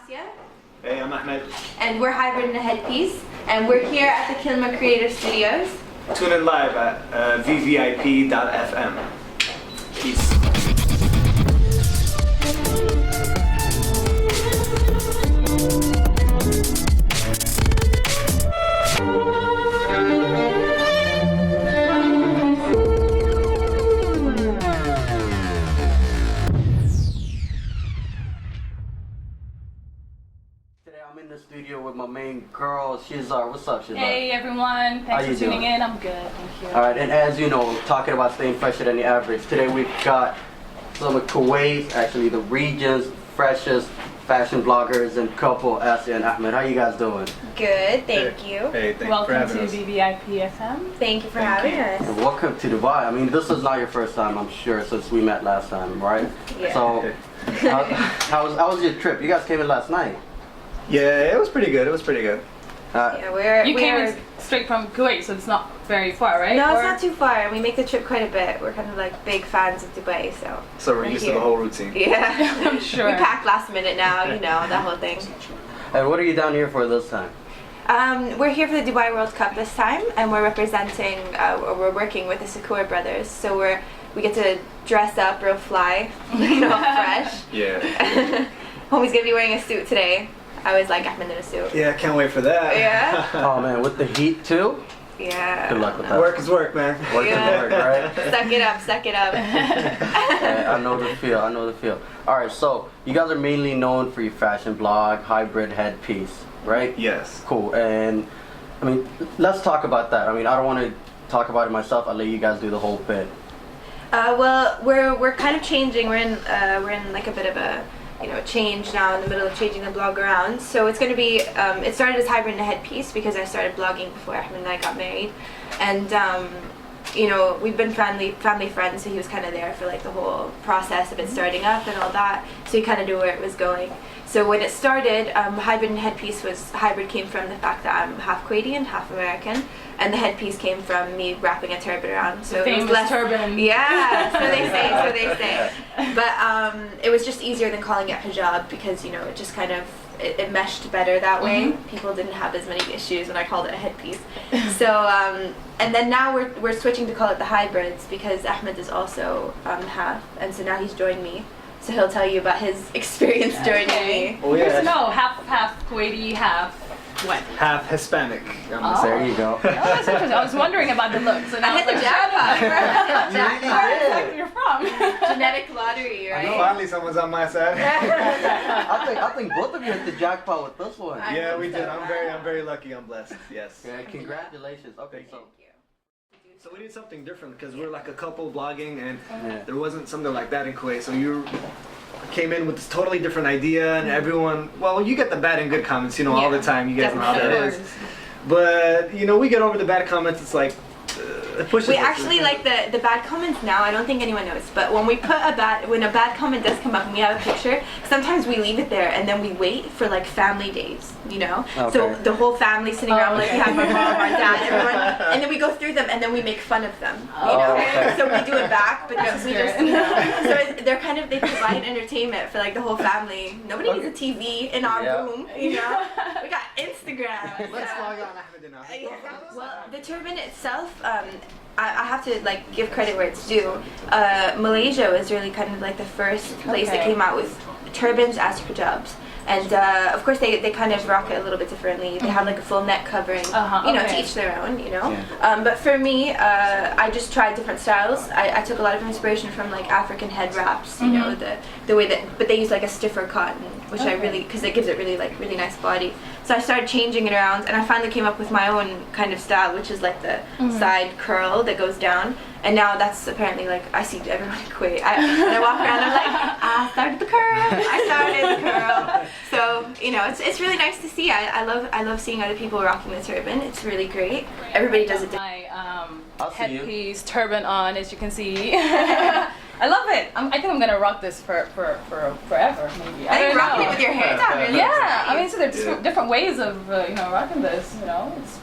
Ascia. Hey, I'm Ahmad. And we're Hybrid and a Headpiece. And we're here at the Kilma Creative Studios. Tune in live at VVIP.fm. Peace. I'm in the studio with my main girl, Shizar. What's up, Shizar? Hey everyone, thanks for tuning in. I'm good, thank you. Alright, and as you know, talking about staying fresher than the average, today we've got some of Kuwait's, actually the region's freshest fashion bloggers and couple, Ascia and Ahmad. How you guys doing? Good, thank you. Hey, thank Welcome you for having to us. VVIP FM. Thank you for having us. And welcome to Dubai. I mean, this is not your first time, I'm sure, since we met last time, right? Yeah. So, how was your trip? You guys came in last night. Yeah, it was pretty good. It was pretty good. Yeah, You came in straight from Kuwait, so it's not very far, right? No, it's not too far. We make the trip quite a bit. We're kind of like big fans of Dubai, so. So we're used to the whole routine. Yeah, I'm sure. We packed last minute now, you know, that whole thing. And what are you down here for this time? We're here for the Dubai World Cup this time, and we're representing, or we're working with the Sakura brothers. So we get to dress up real fly, you know, fresh. Yeah. Homie's gonna be wearing a suit today. I was like, Ahmed in a suit. Yeah, can't wait for that. Yeah. Oh man, with the heat too? Yeah. Good luck with that. Work is work, man. Work is work, right? Suck it up, suck it up. Yeah, I know the feel, I know the feel. Alright, so you guys are mainly known for your fashion blog, Hybrid Headpiece, right? Yes. Cool, and I mean, let's talk about that. I mean, I don't want to talk about it myself, I'll let you guys do the whole bit. Well, we're kind of changing. We're in like a bit of a, you know, change now, in the middle of changing the blog around. So it's going to be, it started as Hybrid and a Headpiece because I started blogging before Ahmed and I got married. And, you know, we've been family friends, so he was kind of there for like the whole process of it starting up and all that. So he kind of knew where it was going. So when it started, Hybrid and Headpiece Hybrid came from the fact that I'm half Kuwaiti and half American. And the headpiece came from me wrapping a turban around. So famous it was less, turban. Yeah, so they say. But it was just easier than calling it hijab because, you know, it just kind of, it meshed better that way. People didn't have as many issues when I called it a headpiece. So, and then now we're switching to call it the hybrids because Ahmed is also half, and so now he's joined me. So he'll tell you about his experience joining me. Oh Good to yeah. know, half Kuwaiti, half what? Half Hispanic. Oh. There you go. Oh, that's interesting. I was wondering about the looks. And I hit the jackpot. Where exactly you're from? Genetic lottery, right? Finally, someone's on my side. I think both of you hit the jackpot with this one. Yeah, we did. I'm very lucky. I'm blessed. Yes. Yeah, congratulations. Okay, so So we did something different because we're like a couple blogging, and Yeah. there wasn't something like that in Kuwait. So you came in with this totally different idea, and everyone, well, you get the bad and good comments, you know, all the time. You guys know how that is. But you know, we get over the bad comments. It's like it pushes. We us. actually like the bad comments now. I don't think anyone knows, but when we put when a bad comment does come up and we have a picture, sometimes we leave it there and then we wait for like family days, you know. Okay. So the whole family sitting around, like we have our mom, our dad, everyone, and then we go through them and then we make fun of them, you know. okay. So we do it back, but no, we just, you know. So they're kind of, they provide entertainment for like the whole family. Nobody needs a TV in our room, you know. We got Instagram. Let's log on Ahmed now. Well, the turban itself, I have to like give credit where it's due. Malaysia was really kind of like the first place that came out with turbans as hijabs. And of course they kind of rock it a little bit differently. They have like a full neck covering, you know, to each their own, you know. Yeah. But for me, I just tried different styles. I took a lot of inspiration from like African head wraps, you know, the way that, but they use like a stiffer cotton, which I really, because it gives it really like really nice body. So I started changing it around, and I finally came up with my own kind of style, which is like the side curl that goes down. And now that's apparently like, I see everyone quit. And I walk around, I'm like, I started the curl. So, you know, it's really nice to see. I love seeing other people rocking the turban. It's really great. Everybody does it. My I'll see you. headpiece, turban on, as you can see. I love it. I think I'm gonna rock this for forever, maybe. I think rocking it with your hair down really. Yeah, I mean, so they're different ways of rocking this.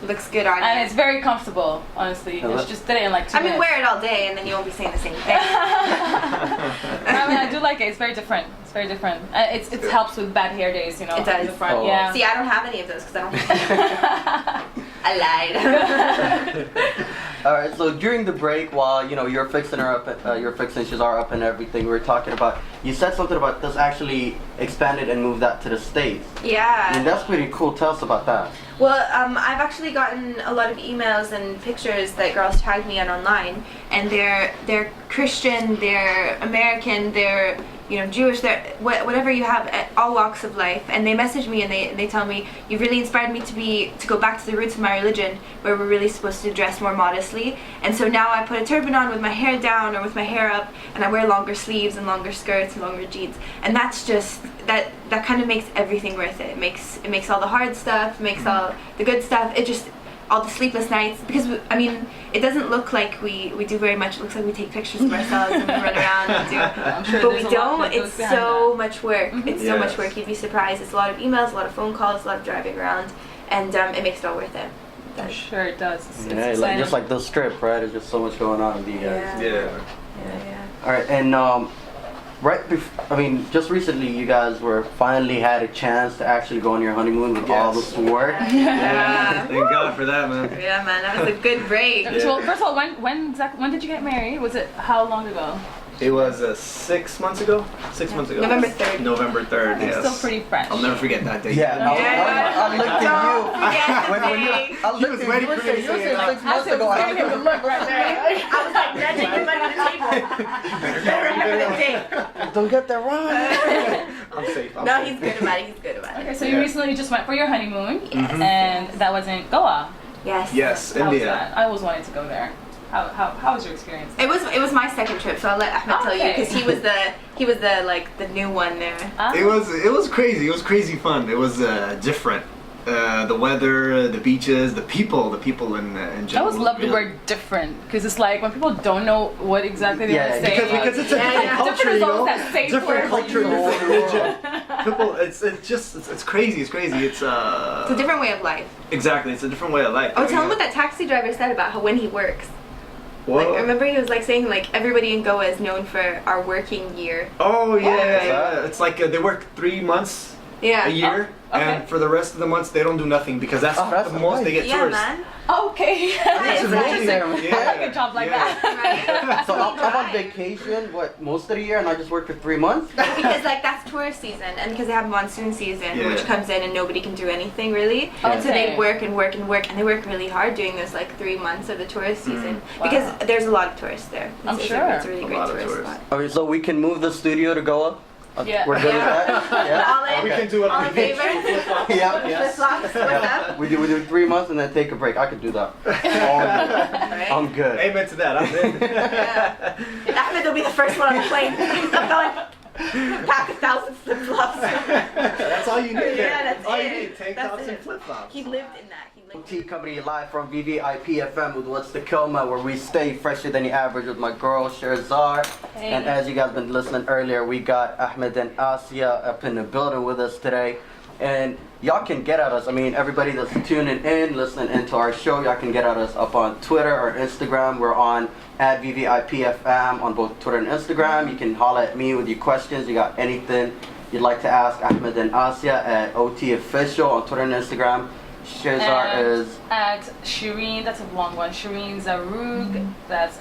Looks good on And you. it's very comfortable, honestly. It's just did it in like 2 minutes. wear it all day and then you won't be saying the same thing. I do like it. It's very different. It's very different. It helps with bad hair days. It does. in the front. Oh. Yeah. See, I don't have any of those because I don't have I lied. All right. So during the break, while you're fixing her up, you're fixing Shazar up and everything, we were talking about. You said something about this actually expanded and moved that to the States. Yeah. And that's pretty cool. Tell us about that. Well, I've actually gotten a lot of emails and pictures that girls tagged me on online, and they're Christian, they're American, they're Jewish, they're whatever you have, at all walks of life, and they message me and they tell me, you've really inspired me to go back to the roots of my religion, where we're really supposed to dress more modestly, and so now I put a turban on with my hair down or with my hair up, and I wear longer sleeves and longer skirts and longer jeans, and that's just that kind of makes everything worth it. It makes all the hard stuff, makes all the good stuff. It just all the sleepless nights, because it doesn't look like we do very much. It looks like we take pictures of ourselves and we run around and do I'm sure but we there's a lot don't. that goes It's behind so that. much work. It's so much work. You'd be surprised. It's a lot of emails, a lot of phone calls, a lot of driving around, and it makes it all worth it. I'm sure it does. It's Yeah, exciting. just like the strip, right? There's just so much going on with you guys. Yeah. Yeah. All right, and just recently, you guys finally had a chance to actually go on your honeymoon with all this work. Yeah. Thank God for that, man. Yeah, man, that was a good break. Well, first of all, when did you get married? Was it how long ago? It was 6 months ago. 6 months ago. November 3rd. November 3rd. It's Yes. still pretty fresh. I'll never forget that day. Yeah, I looked Don't at forget the you. day. I looked was ready at you. for me to You were say saying it. 6 months I ago. was giving him the look right there. I was like nudging him under the table. Don't remember the date. Don't get that wrong. I'm safe. I'm No, safe. he's good about it. He's good about it. Okay, so you recently just went for your honeymoon, and that was in Goa. Yes. Yes, How was India. that? I always wanted to go there. How was your experience? It was my second trip, so I'll let Ahmed tell you, Okay. because he was the new one there. It was crazy. It was crazy fun. It was different. The weather, the beaches, the people in I general. always love the really- word different, because it's like when people don't know what exactly they Yeah, want to say. Because it's a Yeah, different yeah. culture, Different is you know. always that safe Different word. culture, different religion. People, it's crazy. It's crazy. It's a different way of life. Exactly. It's a different way of life. Oh, tell him what that taxi driver said about how when he works. Well, Like, remember he was like saying like everybody in Goa is known for our working year. Oh yeah, yeah. yeah. It's like they work 3 months Yeah. a year, okay. and for the rest of the months they don't do nothing because that's, that's the most they get Yeah, tourists. man. Okay. It's amazing. I like a job like that. Right. So I'm on vacation, most of the year, and I just work for 3 months? Because like that's tourist season, and because they have monsoon season, Yeah. which comes in and nobody can do anything really, and so Okay. they work and work and work, and they work really hard during this like 3 months of the tourist season Wow. because there's a lot of tourists there. I'm It's sure. it's a really A great lot of tourist tourists. spot. Okay, so we can move the studio to Goa? Yeah. We're good Yeah. with that? Yeah? All in. We can do it All on in the beach. favor? Yeah. Flip flops. What's up? We do 3 months and then take a break. I could do that. Right? I'm good. Amen to that. I'm in. Yeah. Ahmed will be the first one on the plane. I'm going. Pack 1,000 flip flops. That's all you need. Yeah, that's all you it. need. Tank That's tops it. and flip flops. He lived in that. He lived Tea Company live from VVIP FM with What's the Kilma, where we stay fresher than the average with my girl Sherzar. Hey. And as you guys been listening earlier, we got Ahmed and Ascia up in the building with us today. And y'all can get at us. I mean, everybody that's tuning in, listening into our show, y'all can get at us up on Twitter or Instagram. We're on at VVIPFM on both Twitter and Instagram. You can holler at me with your questions. You got anything you'd like to ask Ahmed and Ascia at OT Official on Twitter and Instagram. Sherzar And is at Shireen, that's a long one. Shireen Zaroug, that's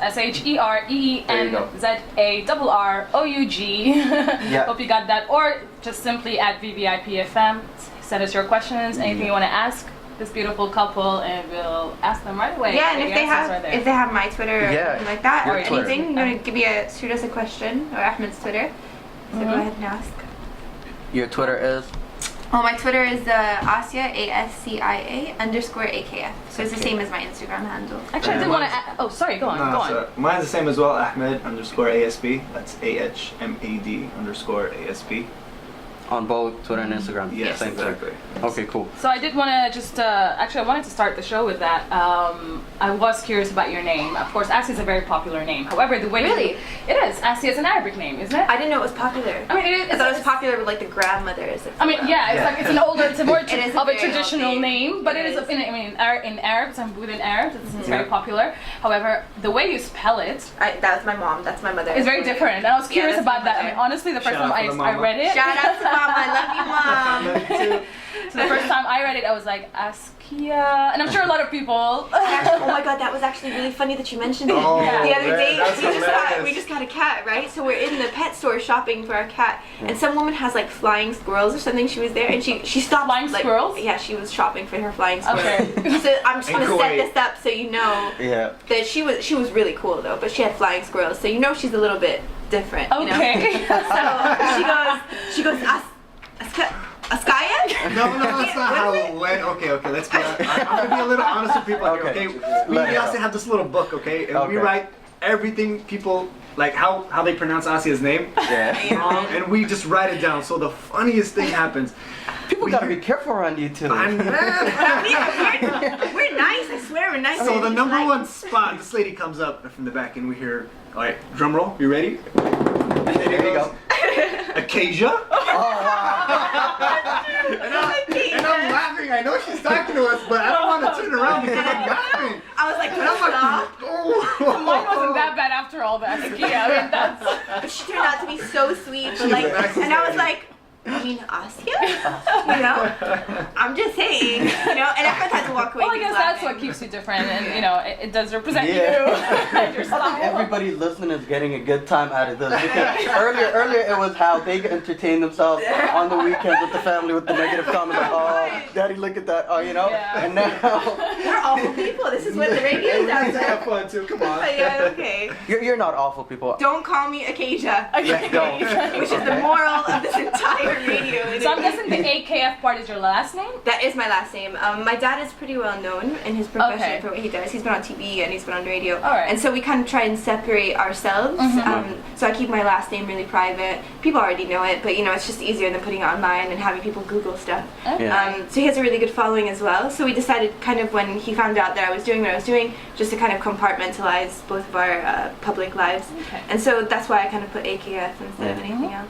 SHERENZARROUG. Hope you got that. Or just simply at VVIPFM. Send us your questions, anything you want to ask this beautiful couple, and we'll ask them right away. Yeah, and Get if your they answers have right there. if they have my Twitter or Yeah, anything like that your or Twitter. anything, you want to shoot us a question or Ahmed's Twitter. So go ahead and ask. your Twitter is? Oh, my Twitter is Ascia ASCIA_AKF. So it's the same as my Instagram handle. Actually, I did want to. Oh, sorry. Go on. No, Go on. so mine's the same as well. Ahmed_ASB. That's AHMAD_ASB. on both Twitter and Instagram. Yes, Same exactly. thing. Okay, cool. So I did want to just, actually I wanted to start the show with that. I was curious about your name. Of course, Ascia is a very popular name. However, the way Really? it is. Ascia is an Arabic name, isn't it? I didn't know it was popular. I mean, I thought it was popular with like the grandmothers. I mean, yeah, it's like it's an older, it's a more It is of a very traditional healthy. name, but It it is. is. In Arabs and within Arabs, it's very popular. However, the way you spell it That was my mom. That's my mother. is very different, and I was curious that's my about that. I mother. mean, honestly, the first Shout time out for the I mama. read it, Shout out to mom. I love you, mom. so the first time I read it, I was like Ascia, and I'm sure a lot of people. Oh my god, that was actually really funny that you mentioned it. Oh, The other man, day, that's hilarious. we just got a cat, right? So we're in the pet store shopping for our cat, and some woman has like flying squirrels or something. She was there, and she stopped. Flying like, squirrels? Yeah, she was shopping for her flying squirrels. Okay. So I'm just In gonna set Kuwait. this up so you know Yeah. that she was really cool though, but she had flying squirrels, so you know she's a little bit different. You know? Okay. So she goes, Askaya? No, that's not how it went. Okay, let's be. I'm gonna be a little honest with people here, Okay. okay? We Let it also go. have this little book, okay? And we Okay. write everything people like how they pronounce Ascia's name. Yeah. And we just write it down. So the funniest thing happens. People gotta be careful around you too. I'm mad. We're nice, I swear we're nice. So the We're number like- one spot, this lady comes up from the back and we hear, all right, drum roll, you ready? There you go. Acacia. Oh And I'm laughing. I know she's talking to us, but I don't want to turn around because I'm laughing. I was like, And I'm like, stop. oh. Mine wasn't that bad after all that. I mean, that's. But she turned out to be so sweet. But She's like, a nice and I was lady. like, I mean, Ascia? You know? I'm just saying, you know? And Ahmed had to walk away. Well, I He guess was that's laughing. what keeps you different, and you know, it does represent Yeah. you and your I think style. everybody listening is getting a good time out of this. Because earlier it was how they entertain themselves on the weekends with the family with the negative comments. Like, oh, daddy, look at that. Oh, you know. Yeah. And now We're awful people. This is what the radio Hey, is we out need to there. have fun too. Come on. But yeah, okay. you're not awful people. Don't call me Acacia. Yeah, don't. Which is the moral of this entire radio. So I'm guessing the AKF part is your last name. That is my last name. My dad is pretty well known in his profession Okay. for what he does. He's been on TV and he's been on radio. All right. And so we kind of try and separate ourselves. So I keep my last name really private. People already know it, but you know, it's just easier than putting it online and having people Google stuff. Yeah. So he has a really good following as well. So we decided kind of when he found out that I was doing what I was doing, just to kind of compartmentalize both of our public lives. Okay. And so that's why I kind of put AKF instead of Yeah. anything else.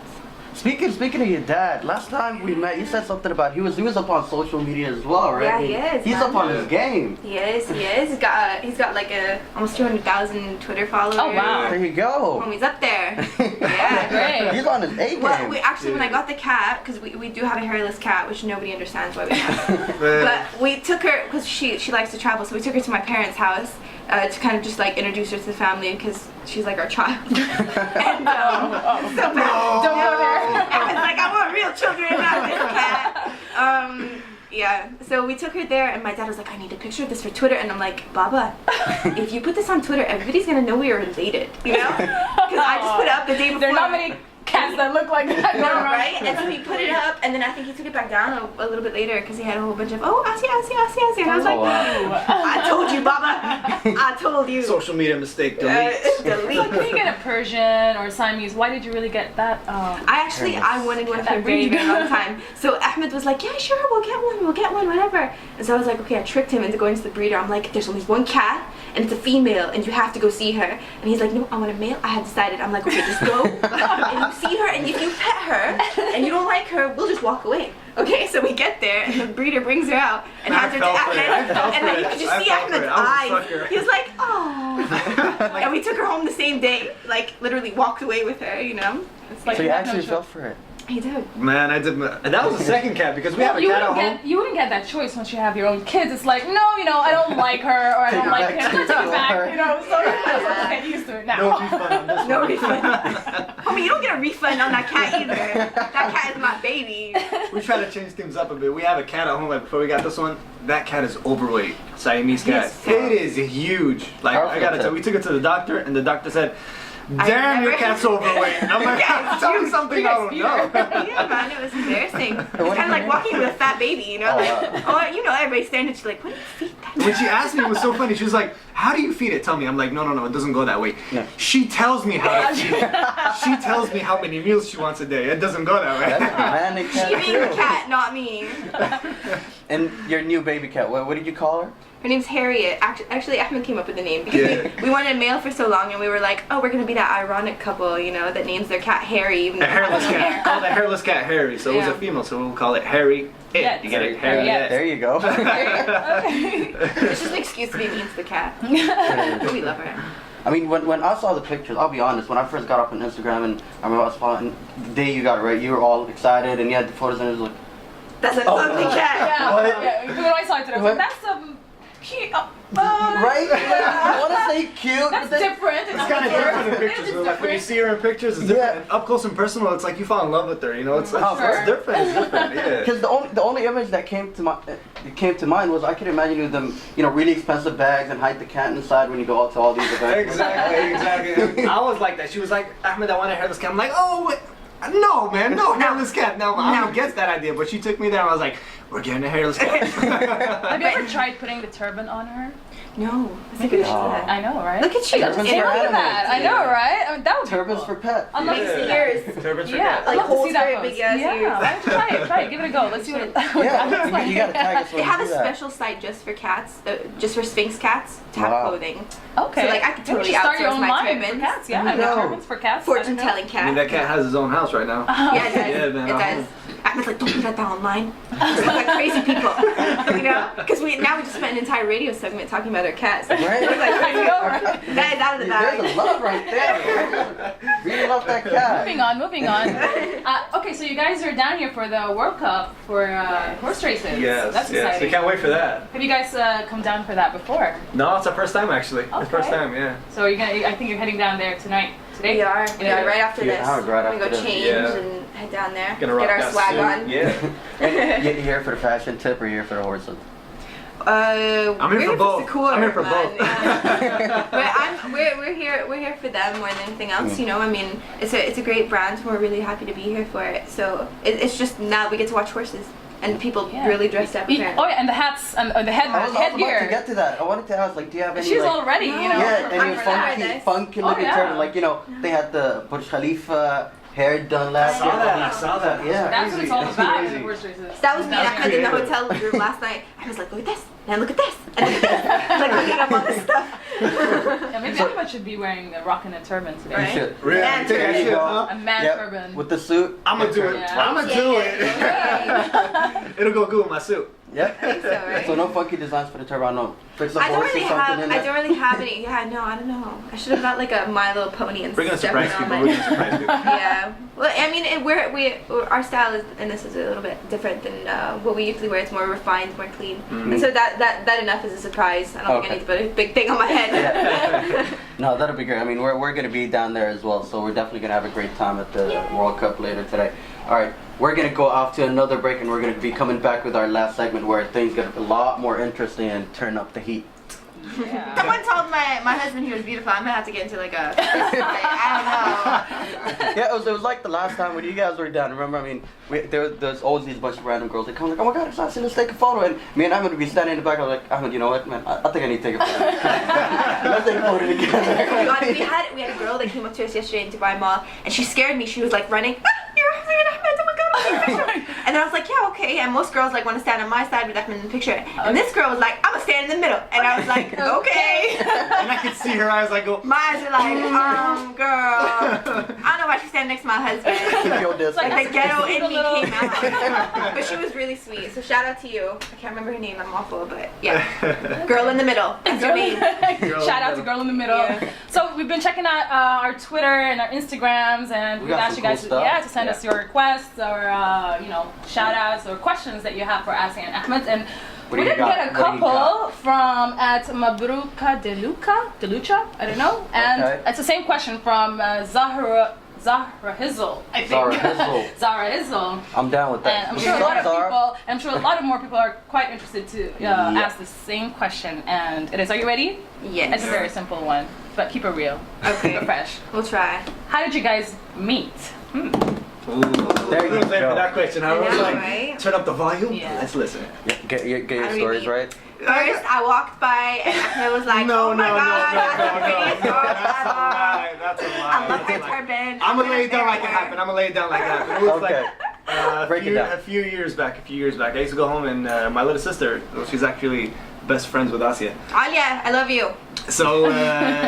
Speaking of your dad, last time we met, you said something about he was up on social media as well, right? Yeah, he is, He's man. up on his game. He is. He's got like almost 200,000 Twitter followers. Oh, wow. There you go. Homie's up there. Yeah. Great. He's on his A game. Well, we actually, when I got the cat, because we do have a hairless cat, which nobody understands why we have. But we took her, because she likes to travel, so we took her to my parents' house to kind of just like introduce her to the family, because she's like our child. And so bad. Don't go there. I was like, I want real children, not this cat. Yeah, so we took her there, and my dad was like, I need a picture of this for Twitter, and I'm like, Baba, if you put this on Twitter, everybody's gonna know we are related, you know? Because I just put it up the day before. There are not many cats that look like that. No, right? And so he put it up, and then I think he took it back down a little bit later because he had a whole bunch of, Ascia. And I was like, Oh, wow. I told you, Baba. I told you. Social media mistake. Delete. Delete. So can you get a Persian or Siamese? Why did you really get that? I wanted one for That a breed baby. for a long time. So Ahmed was like, yeah, sure, we'll get one, whatever. And so I was like, okay, I tricked him into going to the breeder. I'm like, there's only one cat, and it's a female, and you have to go see her. And he's like, no, I want a male. I had decided. I'm like, okay, just go, and you see her, and if you pet her, and you don't like her, we'll just walk away. Okay, so we get there, and the breeder brings her out, and hands her to Ahmed, and then you can just see Ahmed's eyes. He was like, oh. And we took her home the same day, like literally walked away with her, you know? It's like So you have no actually choice. fell for it. He did. Man, I did. And that was the second cat because we have a You cat at wouldn't home. get you wouldn't get that choice once you have your own kids. It's like, no, you know, I don't like her or I Take don't her like back, him. take Take it her back, back. you know. So I'm get used to it now. No refund on this No one. refund. Homie, you don't get a refund on that cat either. That cat is my baby. We try to change things up a bit. We have a cat at home. Like before we got this one, that cat is overweight. Siamese cat. Yes. It is huge. Like I gotta Perfect. tell. We took it to the doctor, and the doctor said, Damn, your cat's overweight. I'm like, tell me something I don't know. Yeah, man, it was embarrassing. It's What do kind you of like mean? walking with a fat baby, you know? Oh, Like, oh, you know, everybody's staring at you like, what do you feed that? When she asked me, it was so funny. She was like, how do you feed it? Tell me. I'm like, no, it doesn't go that way. No. She tells me how to feed it. She tells me how many meals she wants a day. It doesn't go that That's a way. demanding cat She being the too. cat, not me. And your new baby cat, what did you call her? Her name's Harriet. Actually, Ahmed came up with the name because Yeah. we wanted a male for so long, and we were like, oh, we're gonna be that ironic couple, you know, that names their cat Harry. Even A though hairless they have cat. hair. Called a hairless cat Harry. So it was Yeah. a female, so we'll call it Harry. Yes. You get it? Harriet. Harriet. There you go. It's just an excuse to be mean to the cat. But we love her. I mean, when I saw the pictures, I'll be honest, when I first got up on Instagram and I remember I was following, the day you got it, right, you were all excited and you had the photos and it was like, That's an Oh. ugly cat. Yeah, What? yeah. When I saw it today, I was like, What? that's cute. right? I want to say cute. That's but then- different. It's kind of different in pictures. Though. Like when you see her in pictures, it's different. Yeah. And up close and personal, it's like you fall in love with her. You know, it's Oh, it's different. It's different. Yeah. Because the only image that came to mind was I could imagine you them, you know, really expensive bags and hide the cat inside when you go out to all these events. Exactly. I was like that. She was like, Ahmed, I want a hairless cat. I'm like, oh, wait. No, man, no hairless cat. No, I'm against that idea. But she took me there and I was like, we're getting a hairless cat. Have you ever tried putting the turban on her? No. That's a good idea. I know, right? Look at you. Turbans Hey, for look at animals. that. I know, right? I mean, that would be Turbans cool. for pets. I'd love Like to see ears. that. Turbans for Yeah, cats. I'd Like love to holes see that for post. big ass Yeah, ears. why don't you try it. Give it a go. Let's see what it Yeah, you gotta tag us when They have you a do that. special site just for cats, just for Sphinx cats to have Wow. clothing. Okay. So, like, I could Maybe totally you start your outsource own my line for turbans. cats. Yeah, No. turbans for cats. Fortune I don't know. telling I cat. mean, that cat has his own house right now. Yeah, it does. Yeah, man, It does. Ahmed's like, don't put that down online. It's like crazy people, you know? Because we just spent an entire radio segment talking about our cats. Right? We're like, I know, right? that is out of the There's a bag. love right there. Really love that cat. Moving on. Okay, so you guys are down here for the World Cup for horse races. Yes, That's yes. exciting. We can't wait for that. Have you guys come down for that before? No, it's our first time actually. It's Okay. first time, yeah. So you're gonna. I think you're heading down there tonight. Today. We are. Yeah. Right after Yeah, this. right We're gonna after go this. change Yeah. and head down there. Gonna rock Get our that swag suit. on. Yeah. You here for the fashion tip or here for the horses? I'm here for both. Cooler, I'm here for man. both. Yeah. But we're here for them more than anything else. You know, I mean, it's a great brand. We're really happy to be here for it. So it's just now we get to watch horses and people Yeah. really dressed up. Oh yeah, and the hats and the I was about to headgear. get to that. I wanted to ask, like, do you have any? She's like, all ready, you know. Yeah, I'm any prepared for this. funky looking yeah. turban. Like, you know, they had the Burj Khalifa hair done last year. I saw that. Yeah. That's what it's all That's about. crazy. The horse races. That was me and Down Ahmed there. in the creative. hotel room last night. I was like, look at this, and look at this, and look at this. Like looking up all this stuff. Yeah, maybe everyone should be wearing rocking a turban today. You Right? should. Really? Yeah, You think I there you should, go. huh? A man Yep. turban. With the suit. I'm gonna do it. Yeah. I'm gonna do it. It'll go good with my suit. Yep. I think so, right? So no funky designs for the turban. No. Fix a I don't horse or really something have. in I there. don't really have any. Yeah, no, I don't know. I should have got like a My Little Pony and We're gonna stuff surprise on people. my- We're gonna surprise people. Yeah. Well, I mean, our style is, and this is a little bit different than what we usually wear. It's more refined, more clean, and so that enough is a surprise. I don't think I need to put a big thing on my head. Yeah. No, that'll be great. I mean, we're gonna be down there as well, so we're definitely gonna have a great time at the World Cup later today. All right, we're gonna go off to another break, and we're gonna be coming back with our last segment where things get a lot more interesting and turn up the heat. Someone told my husband he was beautiful. I'm gonna have to get into like a. I Yeah, it was like the last time when you guys were down. Remember, I mean, there's always these bunch of random girls that come like, oh my god, it's Ascia, let's take a photo. And me and Ahmed would be standing in the back. I was like, Ahmed, you know what, man? I think I need to take a photo. Let's take a photo don't know. together. God, we had a girl that came up to us yesterday in Dubai Mall, and she scared me. She was like running. You're Ahmed, oh my god, I'll take a picture. And then I was like, yeah, okay. And most girls like want to stand on my side with Ahmed in the picture. And this girl was like, I'm gonna stand in the middle. And I was like, okay. And I could see her eyes like go. My eyes are like, girl. I don't know why she's standing next to my husband. Keep your distance. Like the ghetto in me little- came out. But she was really sweet. So shout out to you. I can't remember her name. I'm awful, but yeah. Girl in the middle. That's her name. Shout out to Girl in the Middle. Yeah. So we've been checking out our Twitter and our Instagrams, and We we've got asked some you guys cool stuff. to send us your requests or shout outs or questions that you have for Ascia and Ahmed. And What we do you did get got? a What do you couple from at Mabruka Delucha, I don't know. And Okay. it's the same question from Zahra Hizzle, I think. Zahra Hizzle. Zahra Hizzle. I'm down with that. And I'm What's sure a up, lot of Zara? people, I'm sure a lot of more people are quite interested to ask the same question. And it is, are you ready? Yes. It's a very simple one, but keep it real. Okay. Keep it fresh. We'll try. How did you guys meet? Ooh. There you Wait for go. that question. I I was know, like, right? turn up the volume. Yeah. Let's listen. Get your How do we stories meet? right. First, I walked by and I was like, No, oh my no, no, god, no, that's the no, no. prettiest girl That's a ever. lie. That's a lie. I love That's a her lie. turban. I'm gonna lay it down Her like it hair. happened. I'm gonna lay it down like it happened. It was Okay. like Break it down. a few years back. I used to go home and my little sister, she's actually best friends with Ascia. Alia, I love you. So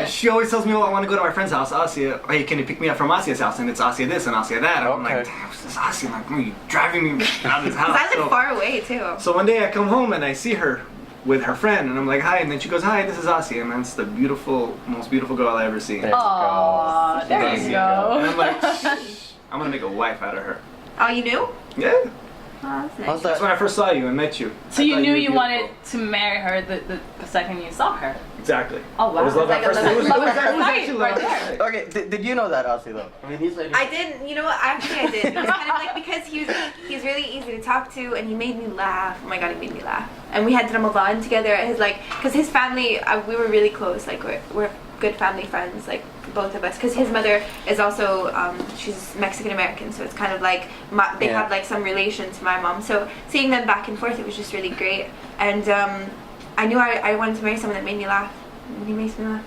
she always tells me, "Oh, I want to go to my friend's house, Ascia. Hey, can you pick me up from Ascia's house?" And it's Ascia this and Ascia that. I'm like, Okay. "Damn, what's this Ascia? I'm like, are you driving me out of this house?" Because I live So- far away too. So one day I come home and I see her with her friend, and I'm like, "Hi," and then she goes, "Hi, this is Ascia," and that's the most beautiful girl I ever seen. There you Aww, go. there There you you go. And I'm like, I'm gonna make a wife out of her. Oh, you knew? Yeah, Oh, that's nice. How's that's when that? I first saw you and met you. So I you thought knew were you wanted beautiful. to marry her the second you saw her. Exactly. Oh, wow. It was love at Like a first. love- It was love at actually first actually love sight at right first sight. Okay, did you know that, Ascia, though? I mean, he's like... I didn't, you know what, actually I did. It was kind of like because he's really easy to talk to and he made me laugh. Oh my god, he made me laugh. And we had Ramadan together at his because his family, we were really close, like we're good family friends, like both of us. Because his mother is also, she's Mexican American, so it's kind of like, they Yeah. have like some relation to my mom. So seeing them back and forth, it was just really great. And I knew I wanted to marry someone that made me laugh. And he makes me laugh.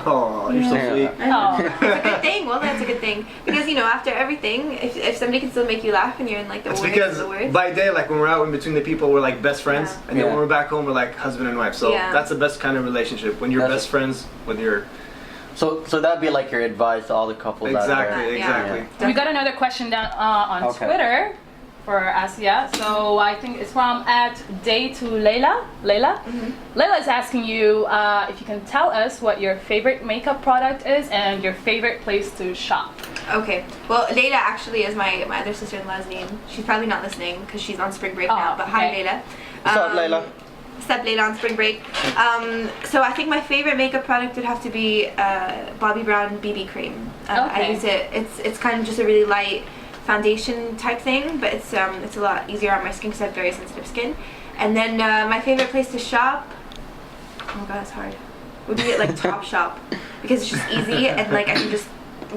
Oh, you're so Yeah. sweet. Oh. It's a good thing. Well, that's a good thing because after everything, if somebody can still make you laugh and you're in like the It's worst because of the worst. by day, like when we're out in between the people, we're like best friends, Yeah. and then Yeah. when we're back home, we're like husband and wife. So Yeah. that's the best kind of relationship when you're That's- best friends with your. So that'd be like your advice to all the couples out Exactly, there. exactly. Yeah. We got another question down on Okay. Twitter for Ascia. So I think it's from @day to Layla. Layla? Layla is asking you if you can tell us what your favorite makeup product is and your favorite place to shop. Okay. Well, Layla actually is my other sister-in-law's name. She's probably not listening because she's on spring break Oh, now. But hi, okay. Layla. What's up, Layla? What's up, Layla on spring break? So I think my favorite makeup product would have to be Bobbi Brown BB cream. I Okay. use it. It's kind of just a really light foundation type thing, but it's a lot easier on my skin because I have very sensitive skin. And then my favorite place to shop. Oh my god, it's hard. Would be at like Top Shop because it's just easy and like I can just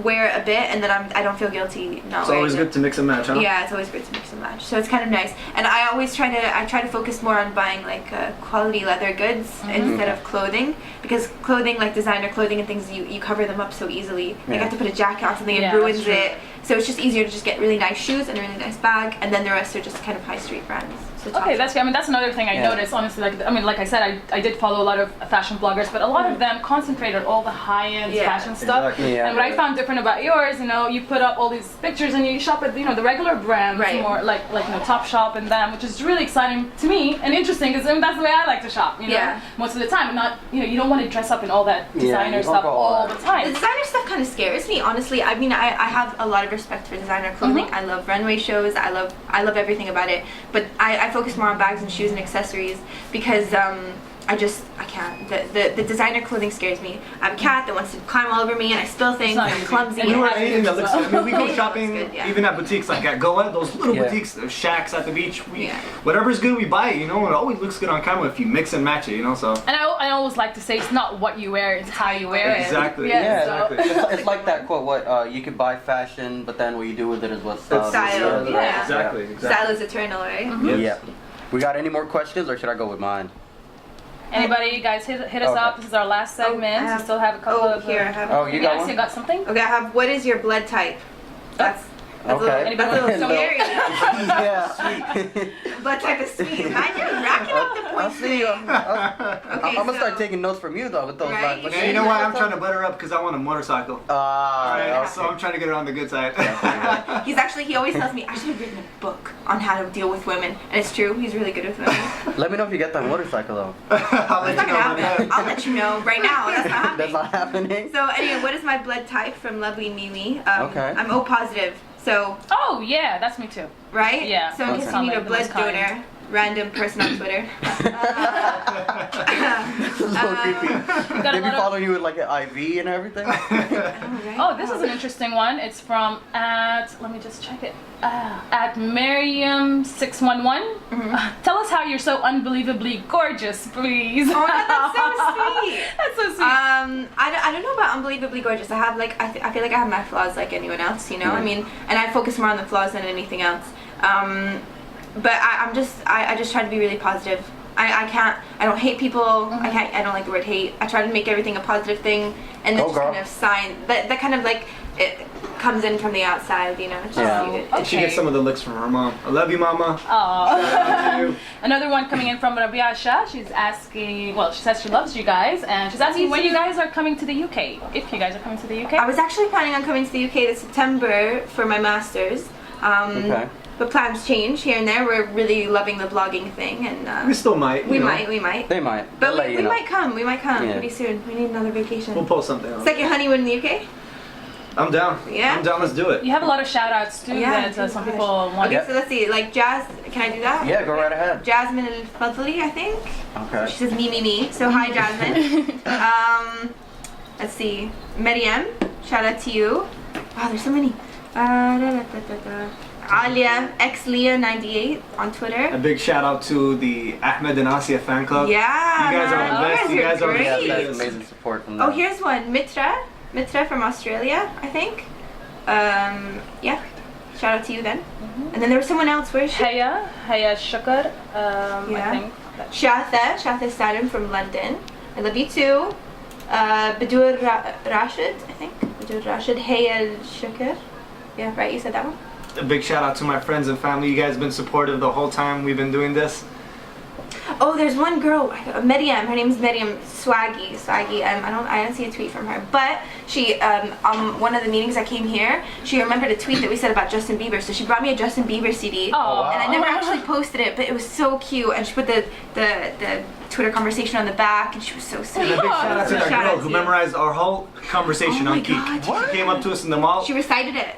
wear it a bit and then I don't feel guilty not It's wearing always it. good to mix and match, huh? Yeah, it's always good to mix and match. So it's kind of nice. And I always try to focus more on buying like quality leather goods instead of clothing because clothing, like designer clothing and things, you cover them up so easily. Like you Yeah. have to put a jacket on something, Yeah, it ruins that's true. it. So it's just easier to just get really nice shoes and a really nice bag, and then the rest are just kind of high street brands. So Okay, that's that's another thing I Yeah. noticed. Honestly, like I said, I did follow a lot of fashion bloggers, but a lot of them concentrate on all the high-end Yeah. fashion stuff. Exactly. Yeah. And what I found different about yours, you put up all these pictures and you shop at the regular brands, Right. more like Top Shop and them, which is really exciting to me and interesting because that's the way I like to shop. Yeah. Most of the time, not you don't want to dress up in all that Yeah, designer you don't stuff go all all out. the The time. designer stuff kind of scares me, honestly. I mean, I have a lot of respect for designer clothing. I love runway shows. I love everything about it. But I focus more on bags and shoes and accessories because I can't. The designer clothing scares me. I have a cat that wants to climb all over me and I spill things not and I'm easy. clumsy. And We you were have to anything that do looks so. good. I mean, we go Looks shopping good, yeah. even at boutiques like at Goa, those little Yeah. boutiques, those shacks at the beach. Yeah. Whatever's good, we buy it. It always looks good on camera if you mix and match it. So And I always like to say it's not what you wear, it's how you wear it. exactly. Yeah, Yeah, so- exactly. It's like that quote, you could buy fashion, but then what you do with it is what style. Style, yeah. Exactly. Style is eternal, right? Yes. Yeah. We got any more questions, or should I go with mine? Anybody, you guys hit us Okay. up. This is our last segment. I We still have a couple Oh, of. here I have it. Oh, you got Yes, one? you got something? Okay, I have. What is your blood type? That's a Okay. little, Anybody that's a little know? scary. Yeah. Blood type is sweet. Imagine racking up the I'll points. see you. I'm Okay, gonna start so- taking notes from you though with those Right. lines. And you know what? I'm trying to butter up because I want a motorcycle. Ah, So I'm trying to get it on the good side. He always tells me I should have written a book on how to deal with women, and it's true. He's really good with women. Let me know if you get that motorcycle though. I'll let It's not you gonna know about happen. that. I'll let you know right now. That's not happening. That's not happening. So anyway, what is my blood type from lovely Mimi? Okay. I'm O positive. So Oh, yeah, that's me too. right? Yeah. So in case Okay. you need a The blood most kind. donor, random person on Twitter. so creepy. got They a be lot of- following you with like an IV and everything. Oh, this is an interesting one. It's from let me just check it. At Miriam611. Tell us how you're so unbelievably gorgeous, please. Oh, that's so sweet. That's so sweet. I don't know about unbelievably gorgeous. I have like I feel like I have my flaws like anyone else, you know. I mean, and I focus more on the flaws than anything else. But I just try to be really positive. I don't hate people. I don't like the word hate. I try to make everything a positive thing, and then just kind of sign that kind of like it comes in from the outside, you know. It's just, She gets some of the looks from her mom. I love you, mama. Aww. Another one coming in from Rabiasha. She's asking, well, she says she loves you guys, and she's asking when you guys are coming to the UK. If you guys are coming to the UK. I was actually planning on coming to the UK this September for my masters. But plans change here and there. We're really loving the vlogging thing, and We still might. we might. They might. But They'll we might come Yeah. pretty soon. We need another vacation. We'll post something. It's like your honeymoon in the UK. I'm down. Yeah? I'm down. Let's do it. You have a lot of shout outs too that some people want. Okay, so let's see. Like Jazz, can I do that? Yeah, go right ahead. Jasmine Al-Fadli, I think. Okay. She says me. So hi, Jasmine. Let's see. Maryam, shout out to you. Wow, there's so many. Alia, xLea98 on Twitter. A big shout out to the Ahmed and Ascia fan club. Yeah. You guys are the best. You guys are great. Yeah, great. that's amazing support from them. Oh, here's one. Mitra from Australia, I think. Yeah. Shout out to you then. And then there was someone else. Where is she? Haya Shukr, I think. Shatha Sadim from London. I love you too. Badur Rashid, I think. Badur Rashid. Haya Shukr. Yeah, right. You said that one. A big shout out to my friends and family. You guys have been supportive the whole time we've been doing this. Oh, there's one girl, Miriam. Her name's Miriam Swaggy. I don't see a tweet from her, but she on one of the meetings I came here, she remembered a tweet that we said about Justin Bieber, so she brought me a Justin Bieber CD. Oh, wow. And I never actually posted it, but it was so cute, and she put the Twitter conversation on the back, and she was so sweet. And a big shout out to that girl who memorized our whole conversation Oh on my Kik. God. She came up to us in the mall. She recited it.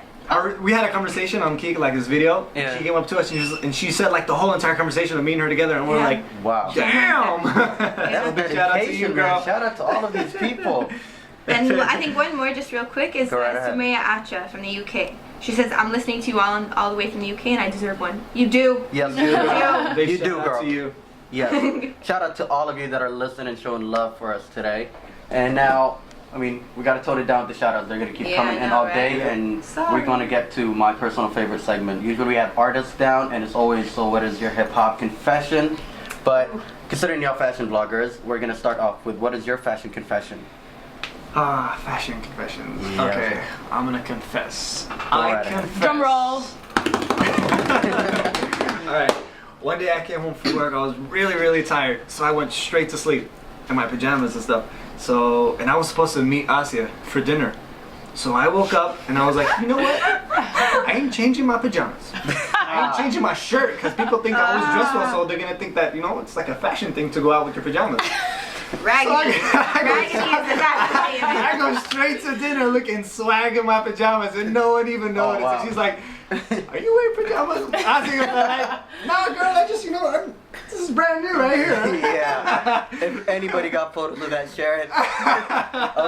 We had a conversation on Kik, like this video. Yeah. She came up to us and she said like the whole entire conversation of me and her together, and we're Yeah. like, Wow. damn! That's Big shout out to you, dedication, girl. man. Shout out to all of these people. And I think one more, just real quick, is Go right ahead. Sumaya Acha from the UK. She says, I'm listening to you all the way from the UK, and I deserve one. You do. Yes, you do. Big You shout do, out girl. to you. Yes. Shout out to all of you that are listening and showing love for us today. And now, I mean, we got to tone it down with the shout outs. They're going to keep Yeah, coming I in know, all right? day. And Sorry. we're going to get to my personal favorite segment. Usually we have artists down, and it's always, so what is your hip hop confession? But considering y'all fashion bloggers, we're going to start off with what is your fashion confession? Fashion confessions. Yeah. Okay, I'm gonna confess. right ahead. confess. Drum roll. Alright, one day I came home from work, I was really, really tired, so I went straight to sleep in my pajamas and stuff. So, and I was supposed to meet Ascia for dinner. So I woke up and I was like, you know what? I ain't changing my pajamas. I ain't changing my shirt because people think I always dress well, so they're gonna think that, you know, it's like a fashion thing to go out with your pajamas. Raggedy. Raggedy is the best. I go straight to dinner looking swag in my pajamas and no one even noticed. wow. And she's like, are you wearing pajamas? I think I'm like, nah girl, I just, you know, this is brand new right here. Yeah. If anybody got photos of that, share it.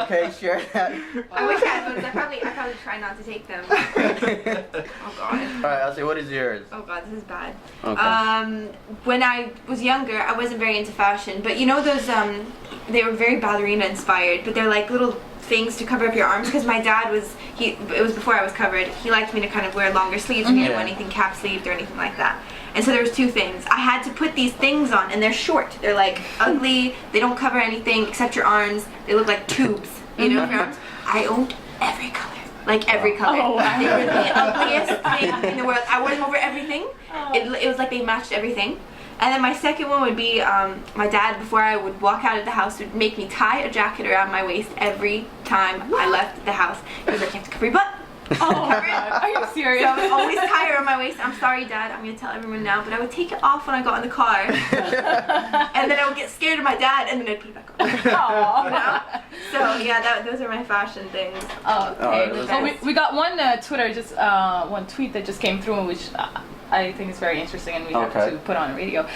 Okay, share that. I wish I had photos. I probably try not to take them. Oh god. Alright, I'll say, what is yours? Oh god, this is bad. Okay. When I was younger, I wasn't very into fashion, but you know those they were very ballerina inspired, but they're like little things to cover up your arms because my dad it was before I was covered. He liked me to kind of wear longer sleeves and he didn't want anything cap sleeved or anything like that. And so there was two things. I had to put these things on and they're short. They're like ugly. They don't cover anything except your arms. They look like tubes, you know, for your arms. I owned every color. Like every color. Oh, wow. They were the ugliest thing in the world. I wore them over everything. It was like they matched everything. And then my second one would be my dad, before I would walk out of the house, would make me tie a jacket around my waist every time I left the house. He was like, you have to cover your butt. Oh my god, are you serious? So I would always tie it around my waist. I'm sorry, Dad, I'm going to tell everyone now, but I would take it off when I got in the car. And then I would get scared of my dad, and then I'd put it back on. Aw. You know? So yeah, those are my fashion things. Okay, Oh, so we got one Twitter, just one tweet that just came through, which I I think it's very interesting, and we have Okay. to put on radio.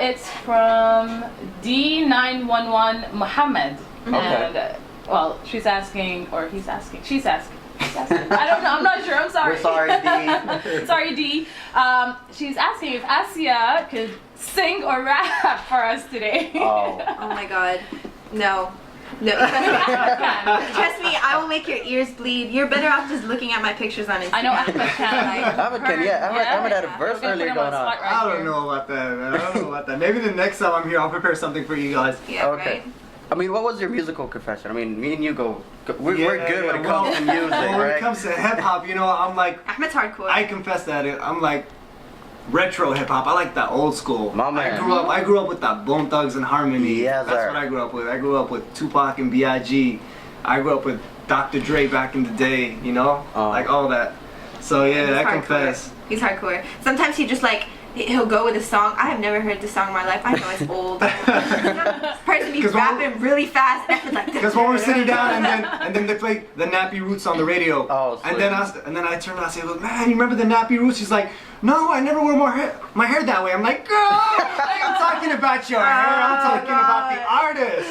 It's from D911 Muhammad, and well, she's asking, or he's asking, she's asking. I don't know. I'm not sure. I'm sorry. We're sorry, D. Sorry, D. She's asking if Ascia could sing or rap for us today. Oh. Oh my god. No. No, trust me, I will make your ears bleed. You're better off just looking at my pictures on Instagram. I know Ahmed can. Ahmed can, yeah. Ahmed had a verse We're gonna put earlier him going on. spot right I don't here. know about that, man. I don't know about that. Maybe the next time I'm here, I'll prepare something for you guys. Yeah, Okay. right? I mean, what was your musical confession? I mean, me and you we're Yeah, good when it yeah, comes to music, When right? it comes to hip hop, you know, I'm like, Ahmed's hardcore. I confess that I'm like retro hip hop. I like that old school. My man. I grew up with that Bone Thugs and Harmony. Yes, That's sir. what I grew up with. I grew up with Tupac and B.I.G. I grew up with Dr. Dre back in the day, you know? Like all that. So yeah, He's I hardcore. confess. He's hardcore. Sometimes he just like, he'll go with a song. I have never heard this song in my life. I know it's old. This person be 'Cause when rapping really fast. And it's like, Because when we're sitting down and then they play the Nappy Roots on the radio. Oh, and sweet. then I turn around and say, look, man, you remember the Nappy Roots? She's like, no, I never wore my hair that way. I'm like, girl, I am talking about your hair. I'm talking about the artist.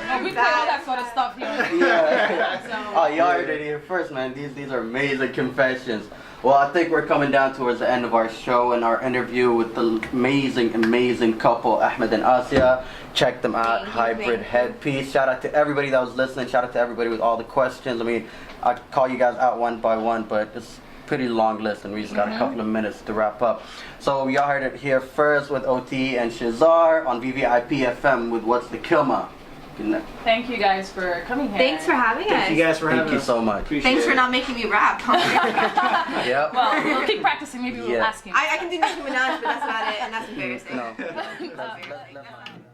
And we play all that sort of stuff here. Yeah. So, Oh, y'all heard it here first, man. These are amazing confessions. Well, I think we're coming down towards the end of our show and our interview with the amazing couple, Ahmed and Ascia. Check them out, Thank you, Hybrid thank you. Headpiece. Shout out to everybody that was listening. Shout out to everybody with all the questions. I mean, I could call you guys out one by one, but it's a pretty long list and we just got a couple of minutes to wrap up. So y'all heard it here first with OT and Shazar on VVIP FM with What's the Kilma. thank you guys for coming here. thanks for having us. Thank you guys for having Thank you us. so much. Appreciate Thanks for it. not making me rap. Yep. Well, we'll keep practicing. Maybe we'll Yeah. ask you. I can do Nicki Minaj, but that's about it, and that's embarrassing. No. That's embarrassing.